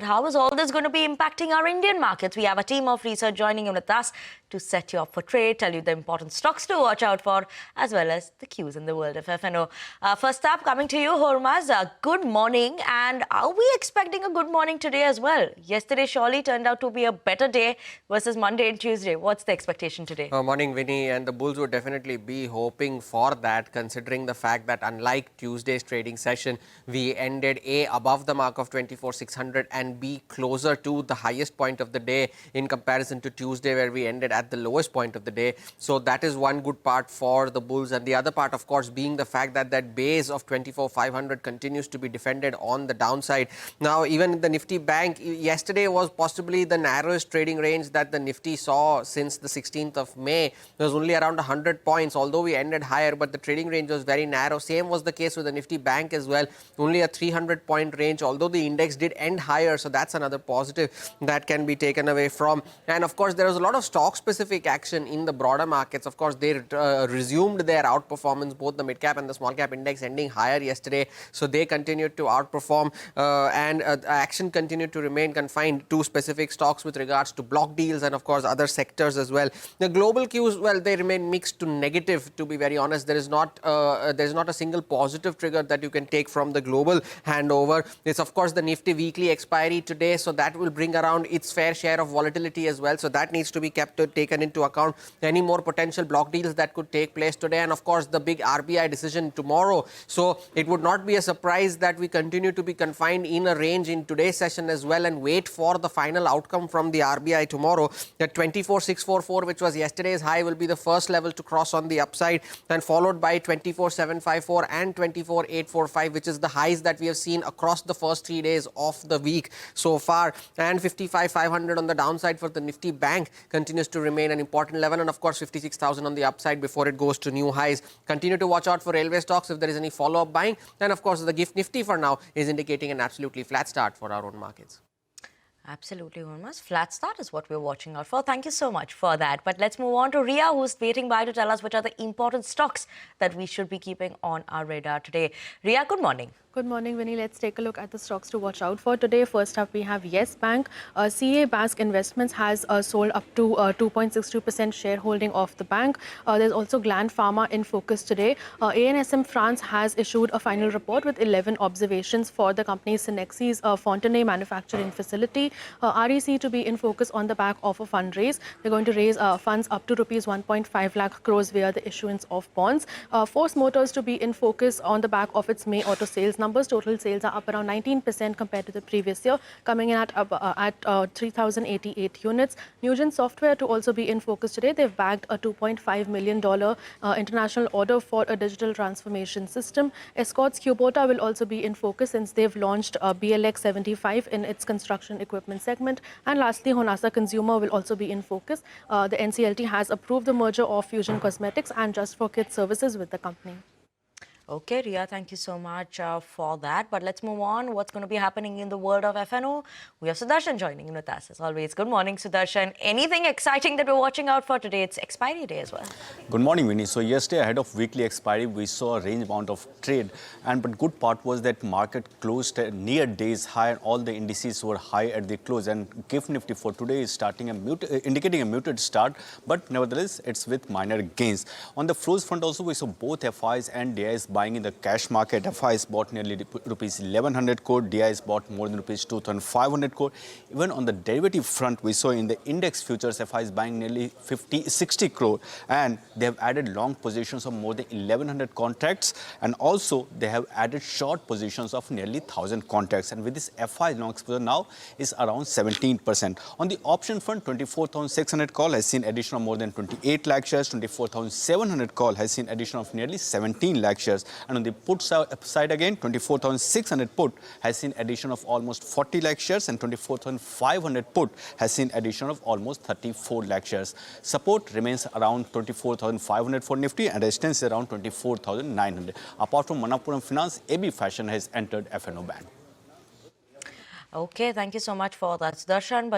how is all this going to be impacting our Indian markets? We have a team of research joining in with us to set you up for trade, tell you the important stocks to watch out for, as well as the cues in the world of F&O. First up, coming to you, Hormaz, good morning. And are we expecting a good morning today as well? Yesterday surely turned out to be a better day versus Monday and Tuesday. What's the expectation today? Morning, Vinny. And the bulls would definitely be hoping for that, considering the fact that unlike Tuesday's trading session, we ended A, above the mark of 24,600 and B, closer to the highest point of the day in comparison to Tuesday, where we ended at the lowest point of the day. So that is one good part for the bulls. And the other part, of course, being the fact that that base of 24,500 continues to be defended on the downside. Now, even the Nifty Bank yesterday was possibly the narrowest trading range that the Nifty saw since the 16th of May. There was only around 100 points, although we ended higher, but the trading range was very narrow. Same was the case with the Nifty Bank as well. Only a 300-point range, although the index did end higher. So that's another positive that can be taken away from. And of course, there was a lot of stock-specific action in the broader markets. Of course, they resumed their outperformance, both the mid-cap and the small-cap index ending higher yesterday. So they continued to outperform and action continued to remain confined to specific stocks with regards to block deals and, of course, other sectors as well. The global cues, well, they remain mixed to negative, to be very honest. There is not a single positive trigger that you can take from the global handover. It's, of course, the Nifty weekly expiry today, so that will bring around its fair share of volatility as well. So that needs to be taken into account. Any more potential block deals that could take place today, and of course the big RBI decision tomorrow. So it would not be a surprise that we continue to be confined in a range in today's session as well, and wait for the final outcome from the RBI tomorrow. The 24,644, which was yesterday's high, will be the first level to cross on the upside, and followed by 24,754 and 24,845, which is the highs that we have seen across the first 3 days of the week so far. And 55,500 on the downside for the Nifty Bank continues to remain an important level, and of course 56,000 on the upside before it goes to new highs. Continue to watch out for railway stocks if there is any follow-up buying, and of course the GIFT Nifty for now is indicating an absolutely flat start for our own markets. Absolutely, Hormaz. Flat start is what we're watching out for. Thank you so much for that. But let's move on to Ria, who's waiting by to tell us which are the important stocks that we should be keeping on our radar today. Ria, good morning. Good morning, Vinny. Let's take a look at the stocks to watch out for today. First up, we have Yes Bank. CA Basque Investments has sold up to 2.62% shareholding of the bank. There's also Gland Pharma in focus today. ANSM France has issued a final report with 11 observations for the company's Senexis Fontenay manufacturing facility. REC to be in focus on the back of a fundraise. They're going to raise funds up to rupees 1.5 lakh crores via the issuance of bonds. Force Motors to be in focus on the back of its May auto sales numbers. Total sales are up around 19% compared to the previous year, coming in at 3,088 units. Nugent Software to also be in focus today. They've bagged a $2.5 million international order for a digital transformation system. Escorts Kubota will also be in focus since they've launched BLX 75 in its construction equipment segment. And lastly, Honasa Consumer will also be in focus. The NCLT has approved the merger of Fusion Cosmetics and Just for Kids services with the company. Okay, Ria, thank you so much for that. But let's move on. What's going to be happening in the world of F&O? We have Sudarshan joining in with us as always. Good morning, Sudarshan. Anything exciting that we're watching out for today? It's expiry day as well. Good morning, Vinny. So yesterday, ahead of weekly expiry, we saw a range amount of trade. But good part was that market closed near day's high, and all the indices were high at the close. And GIFT Nifty for today is indicating a muted start, but nevertheless, it's with minor gains. On the flows front also, we saw both FIs and DIs buying in the cash market. FIs bought nearly rupees 1,100 crore, DIs bought more than rupees 2,500 crore. Even on the derivative front, we saw in the index futures, FIs buying nearly 60 crore, and they have added long positions of more than 1,100 contracts, and also they have added short positions of nearly 1,000 contracts. And with this FI long exposure now is around 17%. On the option front, 24,600 call has seen addition of more than 28 lakh shares. 24,700 call has seen addition of nearly 17 lakh shares. And on the put side again, 24,600 put has seen addition of almost 40 lakh shares, and 24,500 put has seen addition of almost 34 lakh shares. Support remains around 24,500 for Nifty, and resistance is around 24,900. Apart from Manappuram Finance, AB Fashion has entered F&O band. Okay, thank you so much for that, Sudarshan. But